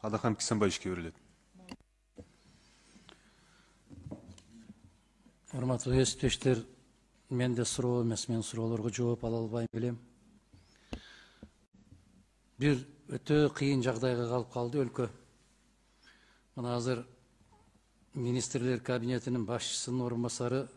Адахам Кисенбаевичке берилет. Урматтуу эсептештер, менде суроо эмес, мен суроолорго жооп ала албай келем. Бир өтө кыйын жагдайга калып калды өлкө. Мына азыр министрлер кабинетинин башчысынын орун басары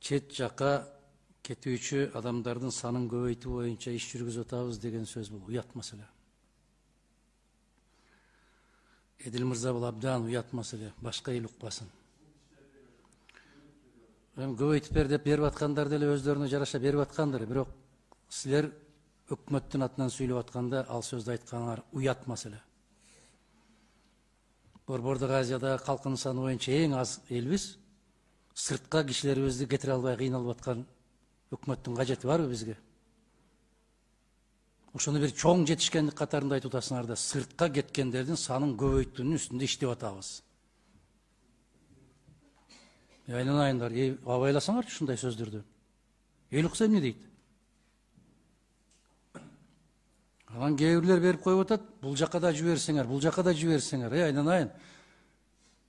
чет жакка кетүүчү адамдардын санын көбөйтүү боюнча иш жүргүзүп атабыз деген сөз. Бул уят маселе. Эдил мырза, бул абдан уят маселе, башка эл укпасын. Көбөйтүп бер деп берип аткандар деле өздөрүнө жараша берип аткандыр, бирок силер өкмөттүн атынан сүйлөп атканда ал сөздү айтканыңар уят маселе. Борбордук Азияда калкынын саны боюнча эң аз элбиз. Сыртка кишилерибизди кетире албай кыйналып аткан өкмөттүн кажети барбы бизге? Ошону бир чоң жетишкендик катарында айтып атасыңар да, сыртка кеткендердин санын көбөйтүүнүн үстүндө иштеп атабыз. Айланайындар, абайласаңарчы ушундай сөздөрдү. Эл укса эмне дейт? Анан кээ бирлер берип коюп атат, бул жакка да жиберсеңер, бул жакка да жиберсеңер. Айланайын.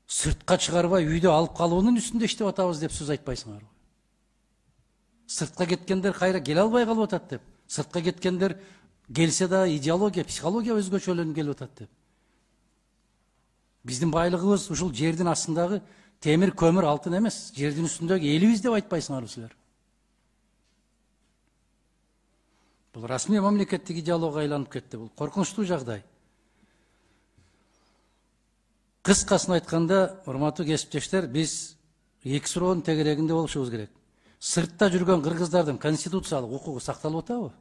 Сыртка чыгарбай үйдө алып калуунун үстүндө иштеп атабыз деп сөз айтпайсыңарбы? Сыртка кеткендер кайра келе албай калып атат деп. Сыртка кеткендер келсе да идеология, психология өзгөчөлөнүп келип атат деп. Биздин байлыгыбыз ушул жердин астындагы темир, көмүр, алтын эмес, жердин үстүндөгү элибиз деп айтпайсыңарбы силер? Бул расмий мамлекеттик идеология айланып кетти. Бул коркунучтуу жагдай. Кыскасын айтканда, урматтуу кесиптештер, биз эки суроонун тегерегинде болушубуз керек. Сыртта жүргөн кыргыздардын конституциялык укугу сакталып атабы?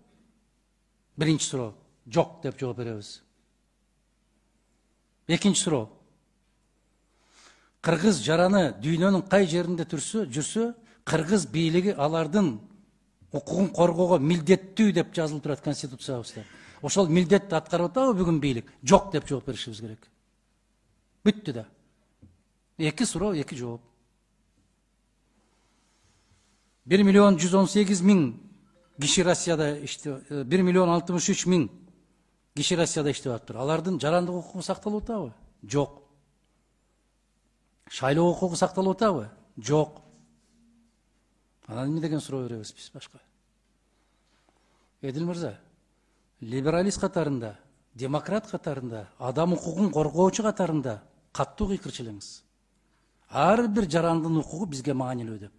Биринчи суроо, жок деп жооп беребиз. Экинчи суроо, кыргыз жараны дүйнөнүн кай жеринде жүрсө, кыргыз бийлиги алардын укугун коргоого милдеттүү деп жазылып турат конституциябызда. Ошол милдетти аткарып атабы бүгүн бийлик? Жок деп жооп беришибиз керек. Бүттү да. Эки суроо, эки жооп. 1.118.000 киши Россияда 1.063.000 киши Россияда иштеп атыптыр. Алардын жарандык укугу сакталып атабы? Жок. Шайлоо укугу сакталып атабы? Жок. Анан эмне деген суроо беребиз биз башка? Эдил мырза, либералист катарында, демократ катарында, адам укугун коргоочу катарында каттуу кыйкырчы элеңиз. Ар бир жарандын укугу бизге маанилүү деп.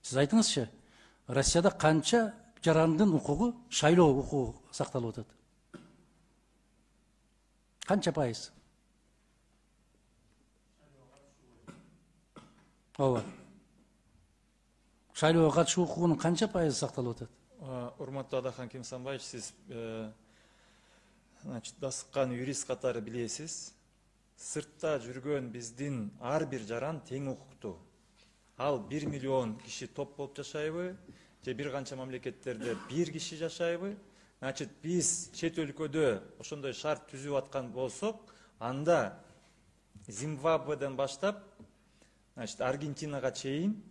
Сиз айтыңызчы, Россияда канча жарандын укугу, шайлоо укугу сакталып атат? Канча пайыз? Ооба. Шайлоого катышуу укугунун канча пайызы сакталып атат? Урматтуу Адахан Кимсанбаевич, сиз дасыккан юрист катары билесиз. Сыртта жүргөн биздин ар бир жаран тең укуктуу. Ал 1 миллион киши топ болуп жашайбы, же бир канча мамлекеттерде бир киши жашайбы? Значит, биз чет өлкөдө ошондой шарт түзүп аткан болсок, анда Зимбабведен баштап, Аргентинага чейин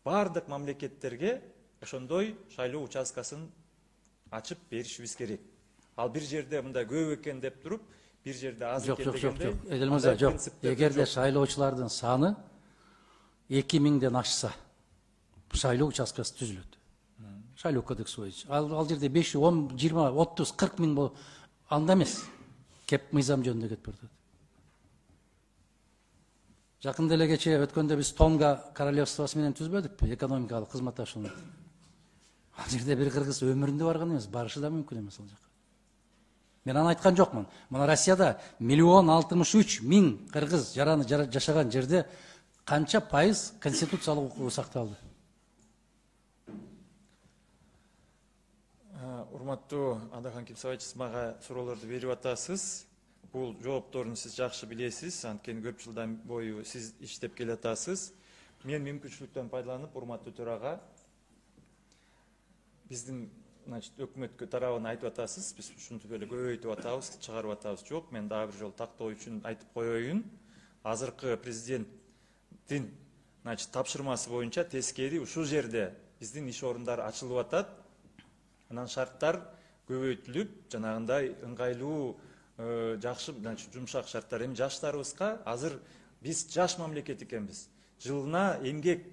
бардык мамлекеттерге ошондой шайлоо участкасын ачып беришибиз керек. Ал бир жерде мындай көп экен деп туруп, бир жерде аз экен дегенде. Жок. Эдил мырза, жок. Эгерде шайлоочулардын саны 2000ден ашса, шайлоо участкасы түзүлөт. Шайлоо кодекси боюнча. Ал жерде 5, 10, 20, 30, 40 миң болуп, анда эмес. Кеп мыйзам жөнүндө кетип атат. Жакында эле кечээ өткөндө биз Тонга королевствосу менен түзбөдүкпү, экономикалык кызматташууну. Ал жерде бир кыргыз өмүрүндө барган эмес, барышы да мүмкүн эмес ал жака. Мен аны айткан жокмун. Мына Россияда 1.063.000 кыргыз жараны жашаган жерде канча пайыз конституциялык укугу сакталды? Урматтуу Адахан Кимсанбаевич, сиз мага суроолорду берип атасыз. Бул жоопторун сиз жакшы билесиз, анткени көп жылдан бою сиз иштеп келе атасыз. Мен мүмкүнчүлүктөн пайдаланып, урматтуу төрага, биздин өкмөткө тарабын айтып атасыз, биз ушинтип эле көбөйтүп атабыз, чыгарып атабыз. Жок, мен дагы бир жолу тактоо үчүн айтып коеюн. Азыркы президенттин тапшырмасы боюнча тескери ушул жерде биздин иш орундары ачылып атат. Анан шарттар көбөйтүлүп, жанагындай ыңгайлуу жакшы, жумшак шарттар. Эми жаштарыбызга азыр биз жаш мамлекет экенбиз. Жылына эмгек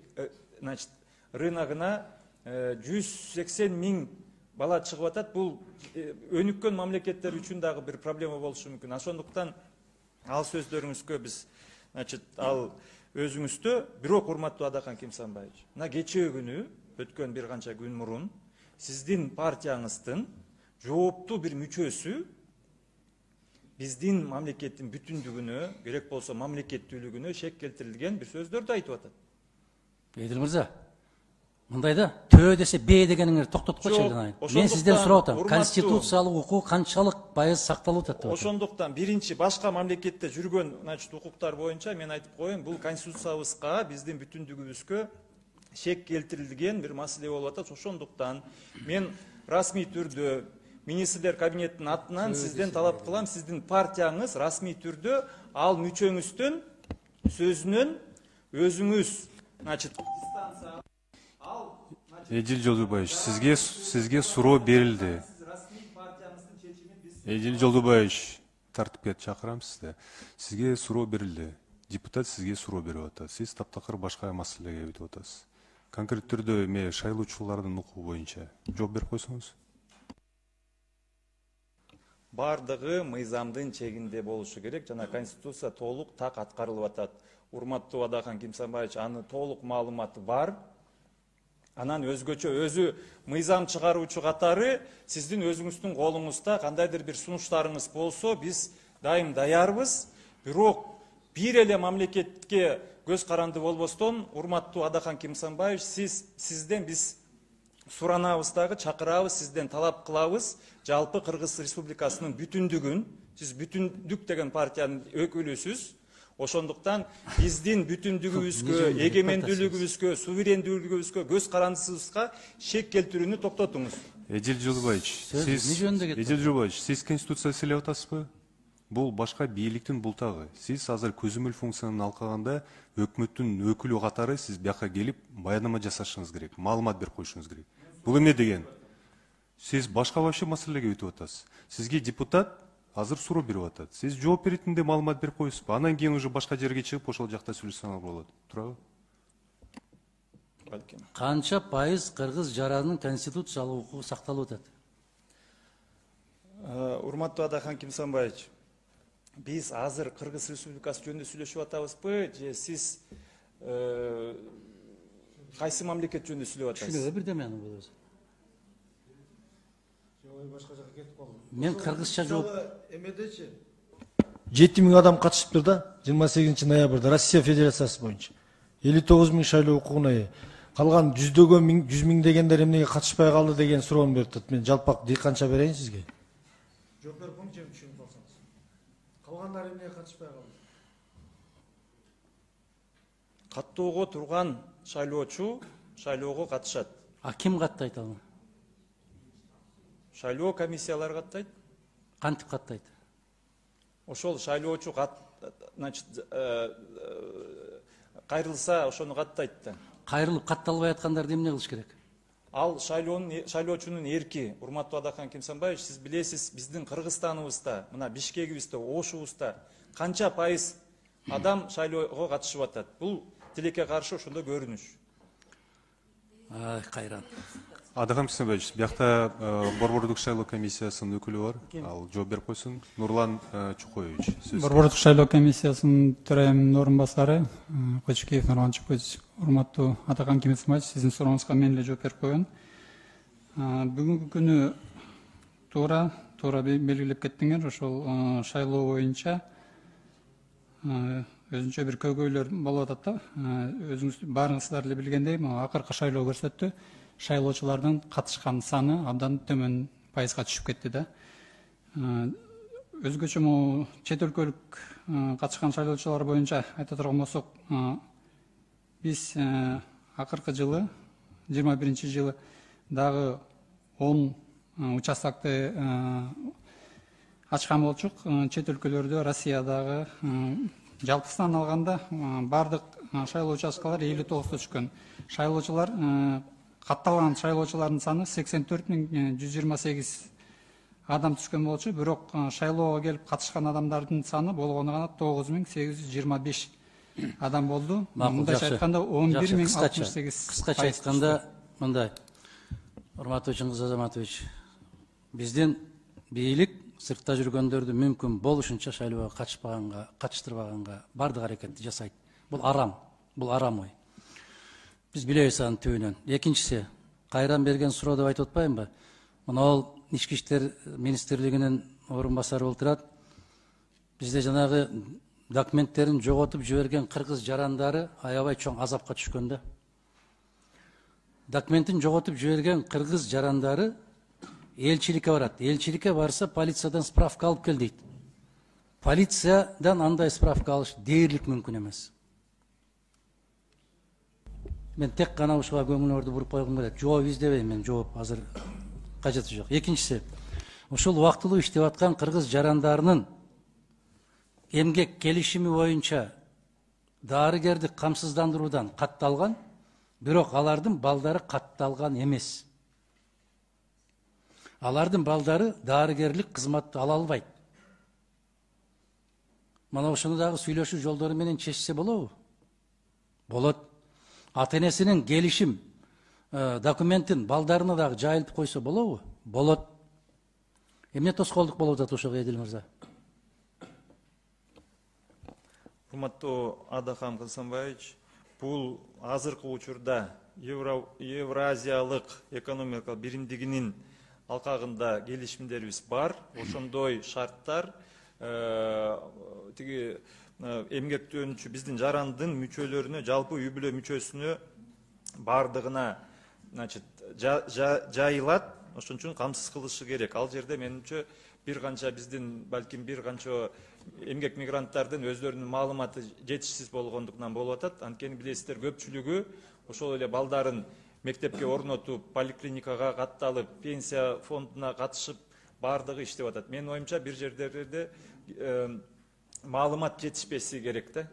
рыногуна 180 миң бала чыгып атат. Бул өнүккөн мамлекеттер үчүн дагы бир проблема болушу мүмкүн. Ошондуктан ал сөздөрүңүзгө биз ал өзүңүздө, бирок урматтуу Адахан Кимсанбаевич, мына кечээ күнү, өткөн бир канча күн мурун сиздин партияңыздын жооптуу бир мүчөсү биздин мамлекеттин бүтүндүгүнө, керек болсо мамлекеттүүлүгүнө шек келтирилген бир сөздөрдү айтып атат. Эдил мырза, мындай да төө десе б дегениңерди токтоткойчу эле. Мен сизден сурап атам, конституциялык укук канчалык пайыз сакталып атат деп атам. Ошондуктан биринчи башка мамлекетте жүргөн укуктар боюнча мен айтып коеюн, бул конституциябызга, биздин бүтүндүгүбүзгө шек келтирилген бир маселе болуп атат. Ошондуктан мен расмий түрдө министрлер кабинетинин атынан сизден талап кылам, сиздин партияңыз расмий түрдө ал мүчөңүздүн сөзүнөн өзүңүз Эдил Жолдубаевич, сизге суроо берилди. Эдил Жолдубаевич, тартипке чакырам сизди. Сизге суроо берилди. Депутат сизге суроо берип атат. Сиз таптакыр башка маселеге өтүп атасыз. Конкреттүү түрдө эме шайлоочулардын укугу боюнча жооп берип койсоңуз. Бардыгы мыйзамдын чегинде болушу керек. Жана конституция толук так аткарылып атат. Урматтуу Адахан Кимсанбаевич, аны толук маалыматы бар. Анан өзгөчө өзү мыйзам чыгаруучу катары сиздин өзүңүздүн колуңузда кандайдыр бир сунуштарыңыз болсо, биз дайым даярбыз. Бирок бир эле мамлекетке көз каранды болбостон, урматтуу Адахан Кимсанбаевич, сизден биз суранабыз дагы, чакырабыз, сизден талап кылабыз. Жалпы Кыргыз Республикасынын бүтүндүгүн, сиз бүтүндүк деген партиянын өкүлүсүз. Ошондуктан биздин бүтүндүгүбүзгө, эгемендүүлүгүбүзгө, суверендүүлүгүбүзгө, көз карандысыбызга шек келтирүүнү токтотуңуз. Эдил Жолдубаевич, сиз конституция сыйлап атасызбы? Бул башка бийликтин бултагы. Сиз азыр көзөмөл функцияны алкаганда өкмөттүн өкүлү катары сиз бияка келип баяндама жасашыңыз керек, маалымат берип коюшуңуз керек. Бул эмне деген? Сиз башка вообще маселеге өтүп атасыз. Сизге депутат азыр суроо берип атат. Сиз жооп беретинде маалымат берип коесузбу? Анан кийин уже башка жерге чыгып ошол жакта сүйлөшсөңөр болот. Туурабы? Канча пайыз кыргыз жаранын конституциялык укугу сакталып атат? Урматтуу Адахан Кимсанбаевич, биз азыр Кыргыз Республикасы жөнүндө сүйлөшүп атабызбы, же сиз кайсы мамлекет жөнүндө сүйлөп атасыз? Шүлө бирдеме анын бул өзү. Мен кыргызча жооп. Эмедечи 7 миң адам катышыптыр да, 28 ноябрда Россия Федерациясы боюнча. 59 миң шайлоо укугуна ээ. Калган 100 миңдегендер эмнеге катышпай калды деген суроону берип атат. Мен жалпак канча берейин сизге? Жооп берип коюңчу, түшүнүп калсаңыз. Калгандар эмнеге катышпай калды? Каттоого турган шайлоочу шайлоого катышат. А ким каттайт аны? Шайлоо комиссиялары каттайт. Кантип каттайт? Ошол шайлоочу кайрылса ошону каттайт да. Кайрылып катталбай аткандарды эмне кылыш керек? Ал шайлоочунун эрки. Урматтуу Адахан Кимсанбаевич, сиз билесиз, биздин Кыргызстаныбызда, мына Бишкегибизде, Ошубузда канча пайыз адам шайлоого катышып атат. Бул тилекке каршы ошондо көрүнүш. Кайран. Адахан Кимсанбаевич, биякта Борбордук шайлоо комиссиясынын өкүлү бар. Ал жооп берип койсун. Нурлан Чукоевич. Борбордук шайлоо комиссиясынын төрайымынын орун басары Кочкеев Нурлан Чукоевич. Урматтуу Адахан Кимсанбаевич, сиздин сурооңузга мен эле жооп берип коеюн. Бүгүнкү күнү туура белгилеп кеттиңер. Ошол шайлоо боюнча өзүнчө бир көйгөйлөр болуп атат да. Өзүңүз баарыңыздар эле билгендей, акыркы шайлоо көрсөттү. Шайлоочулардын катышкан саны абдан төмөн пайызга түшүп кетти да. Өзгөчө чет өлкөлүк катышкан шайлоочулар боюнча айта турган болсок, биз акыркы жылы 21-жылы дагы 10 участокты ачкан болчук. Чет өлкөлөрдө, Россиядагы жалпысынан алганда бардык шайлоо участкалары 59 түшкөн. Шайлоочулар катталган шайлоочулардын саны 84.128 адам түшкөн болчу, бирок шайлоого келип катышкан адамдардын саны болгону гана 9825 адам болду. Мындайча айтканда 11068. Кыскача айтканда мындай. Урматтуу Чыңгыз Азаматович, биздин бийлик сыртта жүргөндөрдү мүмкүн болушунча шайлоого катыштырбаганга бардык аракетти жасайт. Бул арам ой. Биз билебиз анын түбүнөн. Экинчиси, кайран берген суроо деп айтып атпаймынбы? Мына ал Ички иштер министрлигинин орун басары болуп турат. Бизде жанагы документтерин жоготуп жиберген кыргыз жарандары аябай чоң азапка түшкөн да. Документин жоготуп жиберген кыргыз жарандары элчиликке барат. Элчиликке барса полициядан справка алып кел дейт. Полициядан андай справка алыш дээрлик мүмкүн эмес. Мен тек гана ушуга көңүлүңөрдү буруп койгум келет. Жооп издебейм мен, жооп азыр кажети жок. Экинчиси, ушул убактылуу иштеп аткан кыргыз жарандарынын эмгек келишими боюнча дарыгерди камсыздандыруудан катталган, бирок алардын балдары катталган эмес. Алардын балдары дарыгерлик кызматты ала албайт. Мына ушуну дагы сүйлөшүү жолдору менен чечсе болобу? Болот. Ата-энесинин келишим документин балдарына дагы жайылтып койсо болобу? Болот. Эмне тоскоолдук болуп атат ошого, Эдил мырза? Урматтуу Адахам Касымбаевич, бул азыркы учурда Евразиялык экономикалык биримдигинин алкагында келишимдерибиз бар. Ошондой шарттар тиги эмгектенүүчү биздин жарандын мүчөлөрүнө, жалпы үй бүлө мүчөсүнө бардыгына жайылат. Ошон үчүн камсыз кылышы керек. Ал жерде менимче бир канча биздин балким бир канча эмгек мигранттардын өздөрүнүн маалыматы жетишсиз болгондугунан болуп атат. Анткени билесиздер, көпчүлүгү ошол эле балдарын мектепке орнотуп, поликлиникага катталып, пенсия фондуна катышып, бардыгы иштеп атат. Менин оюмча бир жерлерде маалымат жетишпеси керек да.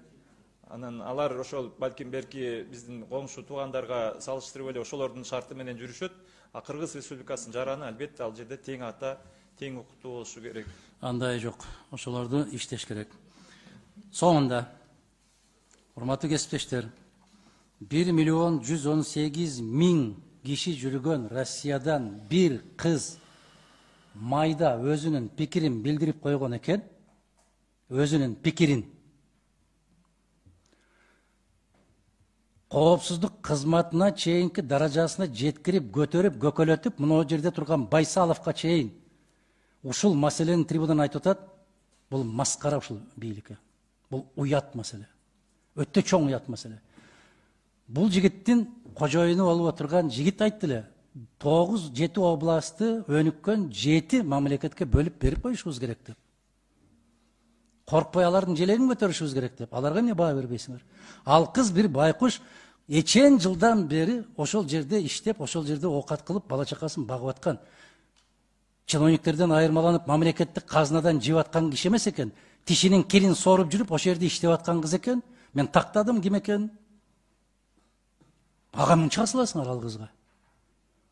Анан алар ошол балким берки биздин коңшу туугандарга салыштырып эле ошолордун шарты менен жүрүшөт. А Кыргыз Республикасынын жараны албетте ал жерде тең ата, тең укуктуу болушу керек. Андай жок. Ошолорду иштеш керек. Соңунда, урматтуу кесиптештер, 1.118.000 киши жүргөн Россиядан бир кыз майда өзүнүн пикирин билдирип койгон экен. Өзүнүн пикирин. Коопсуздук кызматына чейинки даражасына жеткирип, көтөрүп, көкөлөтүп, мына жерде турган Байсаловго чейин ушул маселени трибунадан айтып атат. Бул маскара ушул бийликке. Бул уят маселе. Өтө чоң уят маселе. Бул жигиттин кожоюну болуп отурган жигит айтты эле. 9-7 областы өнүккөн 7 мамлекетке бөлүп берип коюшубуз керек деп. Коркпой алардын желегин көтөрүшүбүз керек деп. Аларга эмне баа бербейсиңер? Ал кыз бир байкуш эчен жылдан бери ошол жерде иштеп, ошол жерде оокат кылып, бала чакасын багып аткан. Чиновниктерден айырмаланып, мамлекеттик казынадан жеп аткан киши эмес экен. Тишинин кирин соруп жүрүп, ошол жерде иштеп аткан кыз экен. Мен тактадым ким экенин. Ага мынча саласыңар ал кызга.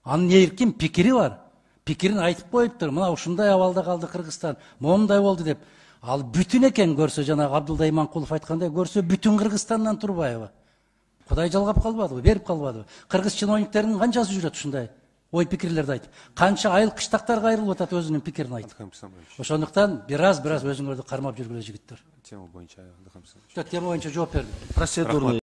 Анын эркин пикири бар. Пикирин айтып коюптур. Мына ушундай абалда калды Кыргызстан, момундай болду деп. Ал бүтүн экен көрсө, жана Абдулда Иманкулов айткандай, көрсө бүтүн Кыргызстандан турбайбы? Кудай жалгап калбадыбы, берип калбадыбы? Кыргыз чиновниктеринин канчасы жүрөт ушундай ой пикирлерди айтып? Канча айыл кыштактарга айрылып атат өзүнүн пикирин айтып? Ошондуктан бир аз өзүңөрдү кармап жүргүлө жигиттер. Тема боюнча жооп бердим. Процедурный